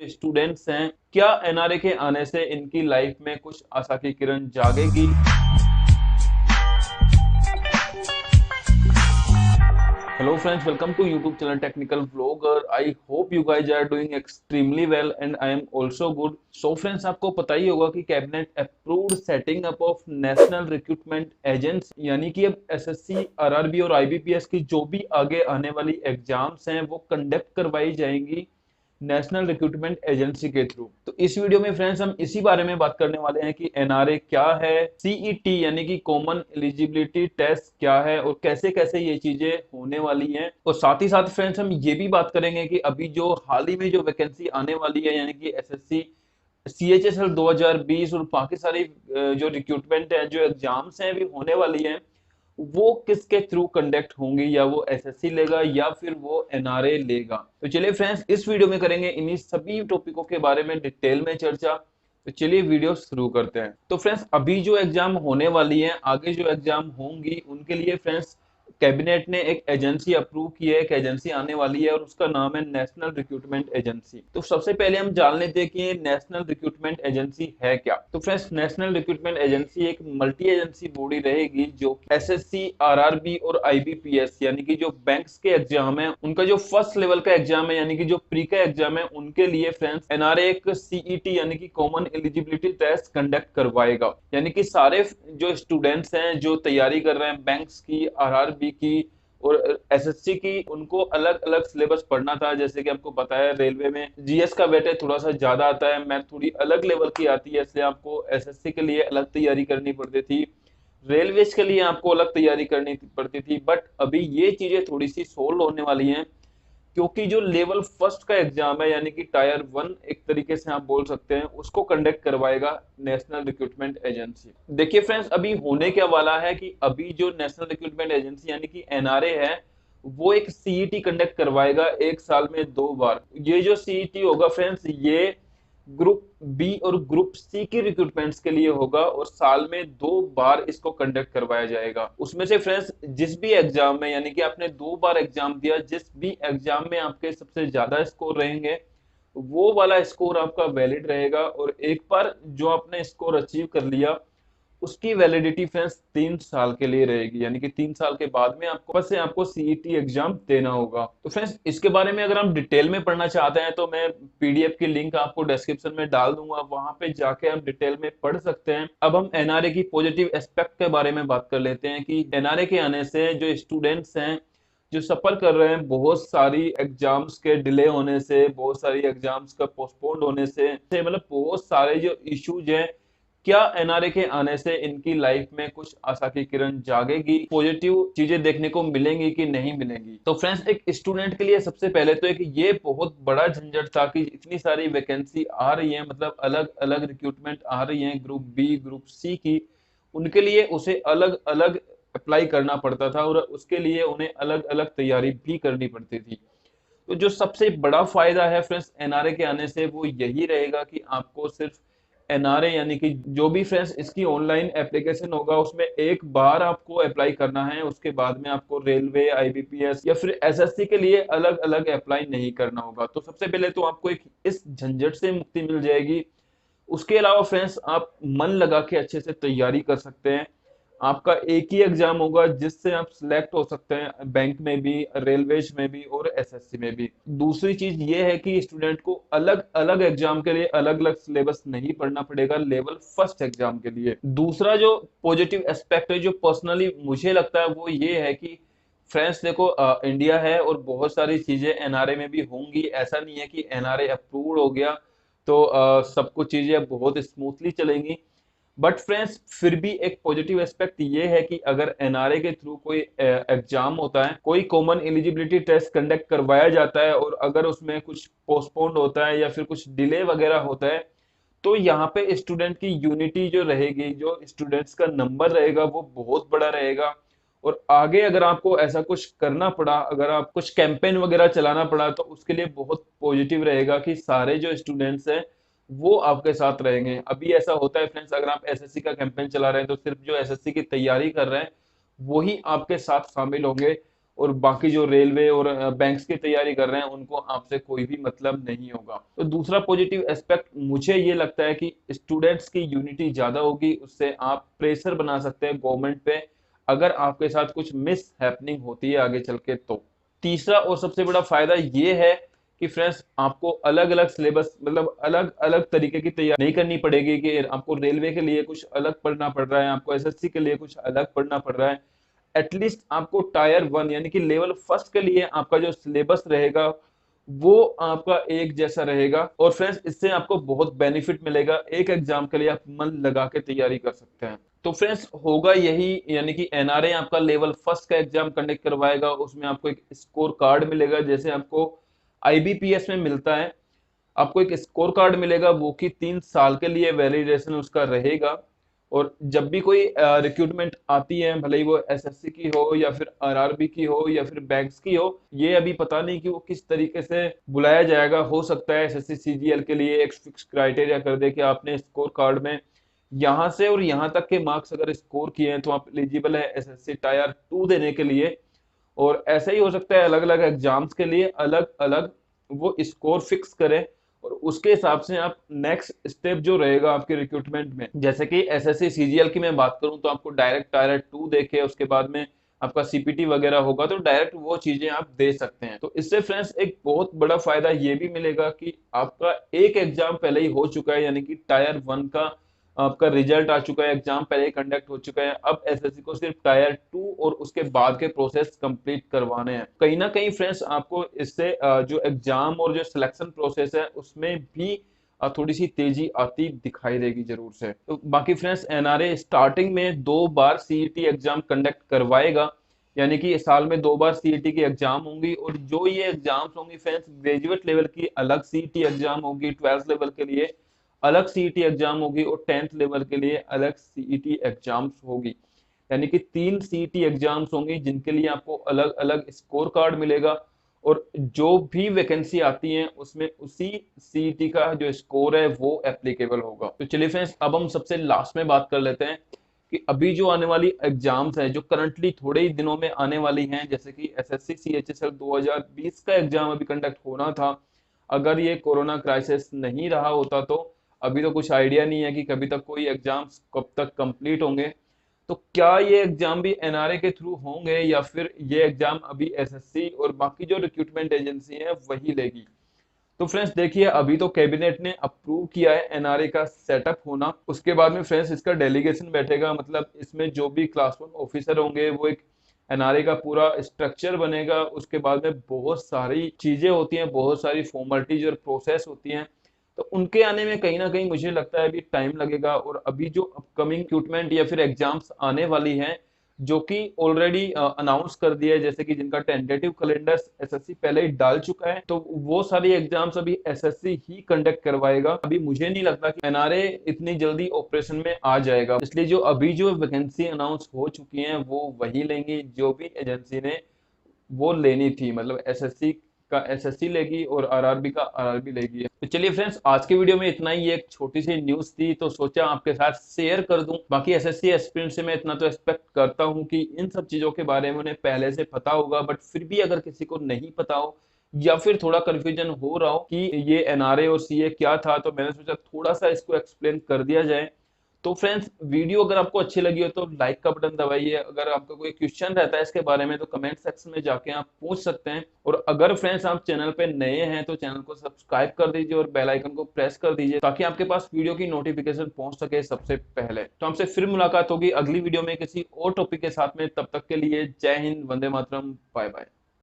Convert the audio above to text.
Students हैं, क्या NRA के आने से इनकी लाइफ में कुछ आशा की किरण जागेगी? Hello friends, welcome to YouTube channel Technical Vlogger. I hope you guys are doing extremely well and I am also good. So friends, आपको पता ही होगा कि cabinet approved setting up of national recruitment agents, यानी कि अब SSC, RRB और IBPS की जो भी आगे आने वाली एग्जाम्स हैं वो कंडक्ट करवाई जाएंगी नेशनल रिक्रूटमेंट एजेंसी के थ्रू। तो इस वीडियो में फ्रेंड्स हम इसी बारे में बात करने वाले हैं कि एनआरए क्या है, सीईटी यानी कि कॉमन एलिजिबिलिटी टेस्ट क्या है और कैसे कैसे ये चीजें होने वाली हैं। और साथ ही साथ फ्रेंड्स हम ये भी बात करेंगे कि अभी जो हाल ही में जो वैकेंसी आने वाली है, यानी कि एसएससी सीएचएसएल 2020 और बाकी सारी जो रिक्रूटमेंट है, जो एग्जाम्स हैं भी होने वाली हैं, वो किसके थ्रू कंडक्ट होंगी, या वो एसएससी लेगा या फिर वो एनआरए लेगा। तो चलिए फ्रेंड्स, इस वीडियो में करेंगे इन्हीं सभी टॉपिकों के बारे में डिटेल में चर्चा। तो चलिए वीडियो शुरू करते हैं। तो फ्रेंड्स, अभी जो एग्जाम होने वाली है, आगे जो एग्जाम होंगी, उनके लिए फ्रेंड्स कैबिनेट ने एक एजेंसी अप्रूव की है, एक एजेंसी आने वाली है और उसका नाम है नेशनल रिक्रूटमेंट एजेंसी। तो सबसे पहले हम जान लेते हैं कि नेशनल रिक्रूटमेंट एजेंसी है क्या। तो फ्रेंड्स, नेशनल रिक्रूटमेंट एजेंसी एक मल्टी एजेंसी बॉडी रहेगी जो एसएससी, आरआरबी और आईबीपीएस यानी कि जो बैंक्स के एग्जाम है, उनका जो फर्स्ट लेवल का एग्जाम है, यानी कि जो प्री का एग्जाम है, उनके लिए फ्रेंड्स एनआरए एक सीईटी यानी कि कॉमन एलिजिबिलिटी टेस्ट कंडक्ट करवाएगा। यानी कि सारे जो स्टूडेंट्स हैं जो तैयारी कर रहे हैं बैंक्स की, आरआरबी की और एसएससी की, उनको अलग अलग सिलेबस पढ़ना था। जैसे कि आपको पता है रेलवे में जीएस का वेटेज थोड़ा सा ज्यादा आता है, मैथ थोड़ी अलग लेवल की आती है, इसलिए आपको एसएससी के लिए अलग तैयारी करनी पड़ती थी, रेलवेज के लिए आपको अलग तैयारी करनी पड़ती थी। बट अभी ये चीजें थोड़ी सी सोल्व होने वाली हैं, क्योंकि जो लेवल फर्स्ट का एग्जाम है, यानी कि टायर 1 एक तरीके से आप बोल सकते हैं, उसको कंडक्ट करवाएगा नेशनल रिक्रूटमेंट एजेंसी। देखिए फ्रेंड्स, अभी होने क्या वाला है कि अभी जो नेशनल रिक्रूटमेंट एजेंसी यानी कि एनआरए है, वो एक सीईटी कंडक्ट करवाएगा एक साल में 2 बार। ये जो सीईटी होगा फ्रेंड्स, ये ग्रुप बी और ग्रुप सी की रिक्रूटमेंट्स के लिए होगा और साल में 2 बार इसको कंडक्ट करवाया जाएगा। उसमें से फ्रेंड्स जिस भी एग्जाम में, यानी कि आपने 2 बार एग्जाम दिया, जिस भी एग्जाम में आपके सबसे ज्यादा स्कोर रहेंगे, वो वाला स्कोर आपका वैलिड रहेगा। और एक बार जो आपने स्कोर अचीव कर लिया, उसकी वैलिडिटी फ्रेंड्स 3 साल के लिए रहेगी, यानी कि 3 साल के बाद में आपको सीईटी एग्जाम देना होगा। तो फ्रेंड्स, इसके बारे में अगर हम डिटेल में पढ़ना चाहते हैं तो मैं पीडीएफ की लिंक आपको डिस्क्रिप्शन में डाल दूंगा, वहां पे जाके हम डिटेल में पढ़ सकते हैं। अब हम एनआरए की पॉजिटिव एस्पेक्ट के बारे में बात कर लेते हैं कि एनआरए के आने से जो स्टूडेंट्स हैं, जो सफर कर रहे हैं बहुत सारी एग्जाम्स के डिले होने से, बहुत सारी एग्जाम्स का पोस्टपोन्ड होने से, मतलब बहुत सारे जो इश्यूज हैं, क्या एनआरए के आने से इनकी लाइफ में कुछ आशा की किरण जागेगी, पॉजिटिव चीजें देखने को मिलेंगी कि नहीं मिलेंगी? तो फ्रेंड्स, एक स्टूडेंट के लिए सबसे पहले तो एक ये बहुत बड़ा झंझट था कि इतनी सारी वैकेंसी आ रही है, मतलब अलग अलग रिक्रूटमेंट आ रही है ग्रुप बी, ग्रुप सी की, उनके लिए उसे अलग अलग अप्लाई करना पड़ता था और उसके लिए उन्हें अलग अलग तैयारी भी करनी पड़ती थी। तो जो सबसे बड़ा फायदा है फ्रेंड्स एनआरए के आने से, वो यही रहेगा कि आपको सिर्फ एनआरए यानी कि जो भी फ्रेंड्स इसकी ऑनलाइन एप्लीकेशन होगा, उसमें एक बार आपको अप्लाई करना है, उसके बाद में आपको रेलवे, आईबीपीएस या फिर एसएससी के लिए अलग अलग अप्लाई नहीं करना होगा। तो सबसे पहले तो आपको एक इस झंझट से मुक्ति मिल जाएगी। उसके अलावा फ्रेंड्स, आप मन लगा के अच्छे से तैयारी कर सकते हैं। आपका एक ही एग्जाम होगा जिससे आप सिलेक्ट हो सकते हैं, बैंक में भी, रेलवेज में भी और एसएससी में भी। दूसरी चीज ये है कि स्टूडेंट को अलग अलग एग्जाम के लिए अलग अलग सिलेबस नहीं पढ़ना पड़ेगा लेवल फर्स्ट एग्जाम के लिए। दूसरा जो पॉजिटिव एस्पेक्ट है, जो पर्सनली मुझे लगता है, वो ये है कि फ्रेंड्स देखो, इंडिया है और बहुत सारी चीजें एनआरए में भी होंगी। ऐसा नहीं है कि एनआरए अप्रूव हो गया तो सब कुछ चीजें बहुत स्मूथली चलेंगी। बट फ्रेंड्स, फिर भी एक पॉजिटिव एस्पेक्ट ये है कि अगर एनआरए के थ्रू कोई एग्जाम होता है, कोई कॉमन एलिजिबिलिटी टेस्ट कंडक्ट करवाया जाता है और अगर उसमें कुछ पोस्टपोन्ड होता है या फिर कुछ डिले वगैरह होता है, तो यहाँ पे स्टूडेंट की यूनिटी जो रहेगी, जो स्टूडेंट्स का नंबर रहेगा, वो बहुत बड़ा रहेगा। और आगे अगर आपको ऐसा कुछ करना पड़ा, अगर आप कुछ कैंपेन वगैरह चलाना पड़ा, तो उसके लिए बहुत पॉजिटिव रहेगा कि सारे जो स्टूडेंट्स हैं वो आपके साथ रहेंगे। अभी ऐसा होता है फ्रेंड्स, अगर आप एसएससी का कैंपेन चला रहे हैं तो सिर्फ जो एसएससी की तैयारी कर रहे हैं वही आपके साथ शामिल होंगे और बाकी जो रेलवे और बैंक्स की तैयारी कर रहे हैं उनको आपसे कोई भी मतलब नहीं होगा। तो दूसरा पॉजिटिव एस्पेक्ट मुझे ये लगता है कि स्टूडेंट्स की यूनिटी ज्यादा होगी, उससे आप प्रेशर बना सकते हैं गवर्नमेंट पे अगर आपके साथ कुछ मिस हैपनिंग होती है आगे चल के। तो तीसरा और सबसे बड़ा फायदा ये है कि फ्रेंड्स आपको अलग अलग सिलेबस मतलब अलग अलग तरीके की तैयारी नहीं करनी पड़ेगी कि आपको रेलवे के लिए कुछ अलग पढ़ना पड़ रहा है, आपको एसएससी के लिए कुछ अलग पढ़ना पड़ रहा है। एटलीस्ट आपको टायर 1 यानी कि लेवल फर्स्ट के लिए आपका जो सिलेबस रहेगा वो आपका एक जैसा रहेगा। और फ्रेंड्स इससे आपको बहुत बेनिफिट मिलेगा, एक एग्जाम के लिए आप मन लगा के तैयारी कर सकते हैं। तो फ्रेंड्स होगा यही, यानी कि एनआरए आपका लेवल फर्स्ट का एग्जाम कंडक्ट करवाएगा, उसमें आपको एक स्कोर कार्ड मिलेगा जैसे आपको आईबीपीएस में मिलता है। आपको एक स्कोर कार्ड मिलेगा वो कि 3 साल के लिए वैलिडेशन उसका रहेगा। और जब भी कोई रिक्रूटमेंट आती है, भले ही वो एसएससी की हो या फिर आरआरबी की हो या फिर बैंक्स की हो, ये अभी पता नहीं कि वो किस तरीके से बुलाया जाएगा। हो सकता है एसएससी सीजीएल के लिए एक फिक्स क्राइटेरिया कर दे कि आपने स्कोर कार्ड में यहाँ से और यहाँ तक के मार्क्स अगर स्कोर किए हैं तो आप एलिजिबल है एसएससी टायर 2 देने के लिए। और ऐसा ही हो सकता है अलग अलग एग्जाम्स के लिए अलग अलग वो स्कोर फिक्स करें और उसके हिसाब से आप नेक्स्ट स्टेप जो रहेगा आपके रिक्रूटमेंट में, जैसे कि एसएससी सीजीएल की मैं बात करूं तो आपको डायरेक्ट टायर 2 देके उसके बाद में आपका सीपीटी वगैरह होगा तो डायरेक्ट वो चीजें आप दे सकते हैं। तो इससे फ्रेंड्स एक बहुत बड़ा फायदा ये भी मिलेगा कि आपका एक एग्जाम पहले ही हो चुका है, यानी कि टायर 1 का आपका रिजल्ट आ चुका है, एग्जाम पहले ही कंडक्ट हो चुका है। अब एसएससी को सिर्फ टायर 2 और उसके बाद के प्रोसेस कंप्लीट करवाने हैं। कहीं ना कहीं फ्रेंड्स आपको इससे जो एग्जाम और जो सिलेक्शन प्रोसेस है उसमें भी थोड़ी सी तेजी आती दिखाई देगी जरूर से। तो बाकी फ्रेंड्स एनआरए स्टार्टिंग में 2 बार सीईटी एग्जाम कंडक्ट करवाएगा, यानी कि साल में 2 बार सीईटी की एग्जाम होंगी। और जो ये एग्जाम्स होंगी फ्रेंड्स, ग्रेजुएट लेवल की अलग सीईटी एग्जाम होगी, 12th लेवल के लिए अलग सीईटी एग्जाम होगी और 10th लेवल के लिए अलग सीईटी एग्जाम्स होगी। यानी कि 3 सीईटी एग्जाम्स होंगी जिनके लिए आपको अलग अलग स्कोर कार्ड मिलेगा और जो भी वैकेंसी आती है उसमें उसी सीईटी का जो स्कोर है वो एप्लीकेबल होगा। तो चलिए फ्रेंड्स अब हम सबसे लास्ट में बात कर लेते हैं कि अभी जो आने वाली एग्जाम्स है जो करंटली थोड़े ही दिनों में आने वाली हैं, जैसे कि एसएससी सीएचएसएल 2020 का एग्जाम अभी कंडक्ट होना था। अगर ये कोरोना क्राइसिस नहीं रहा होता तो अभी तो कुछ आइडिया नहीं है कि कभी तक कोई एग्जाम्स कब तक कंप्लीट होंगे। तो क्या ये एग्जाम भी एनआरए के थ्रू होंगे या फिर ये एग्जाम अभी एसएससी और बाकी जो रिक्रूटमेंट एजेंसी है वही लेगी। तो फ्रेंड्स देखिए अभी तो कैबिनेट ने अप्रूव किया है एनआरए का सेटअप होना, उसके बाद में फ्रेंड्स इसका डेलीगेशन बैठेगा, मतलब इसमें जो भी क्लास 1 ऑफिसर होंगे वो एक एनआरए का पूरा स्ट्रक्चर बनेगा। उसके बाद में बहुत सारी चीजें होती हैं, बहुत सारी फॉर्मेलिटीज और प्रोसेस होती हैं, तो उनके आने में कहीं ना कहीं मुझे लगता है अभी टाइम लगेगा। और अभी जो अपकमिंग रिक्रूटमेंट या फिर एग्जाम्स आने वाली हैं जो कि ऑलरेडी अनाउंस कर दिया है, जैसे कि जिनका टेंटेटिव कैलेंडर एसएससी पहले ही डाल चुका है, तो वो सारी एग्जाम्स अभी एसएससी ही कंडक्ट करवाएगा। अभी मुझे नहीं लगता कि एनआरए इतनी जल्दी ऑपरेशन में आ जाएगा, इसलिए जो अभी जो वैकेंसी अनाउंस हो चुकी हैं वो वही लेंगी जो भी एजेंसी ने वो लेनी थी, मतलब एसएससी का एसएससी लेगी और आरआरबी का आरआरबी लेगी। तो चलिए फ्रेंड्स आज के वीडियो में इतना ही, एक छोटी सी न्यूज थी तो सोचा आपके साथ शेयर कर दूं। बाकी एसएससी एस्पिरेंट से मैं इतना तो एक्सपेक्ट करता हूं कि इन सब चीजों के बारे में उन्हें पहले से पता होगा, बट फिर भी अगर किसी को नहीं पता हो या फिर थोड़ा कंफ्यूजन हो रहा हो कि ये एनआरए और सीए क्या था, तो मैंने सोचा थोड़ा सा इसको एक्सप्लेन कर दिया जाए। तो फ्रेंड्स वीडियो अगर आपको अच्छी लगी हो तो लाइक का बटन दबाइए। अगर आपका कोई क्वेश्चन रहता है इसके बारे में तो कमेंट सेक्शन में जाके आप पूछ सकते हैं। और अगर फ्रेंड्स आप चैनल पे नए हैं तो चैनल को सब्सक्राइब कर दीजिए और बेल आइकन को प्रेस कर दीजिए ताकि आपके पास वीडियो की नोटिफिकेशन पहुंच सके सबसे पहले। तो हमसे फिर मुलाकात होगी अगली वीडियो में किसी और टॉपिक के साथ में, तब तक के लिए जय हिंद, वंदे मातरम, बाय बाय।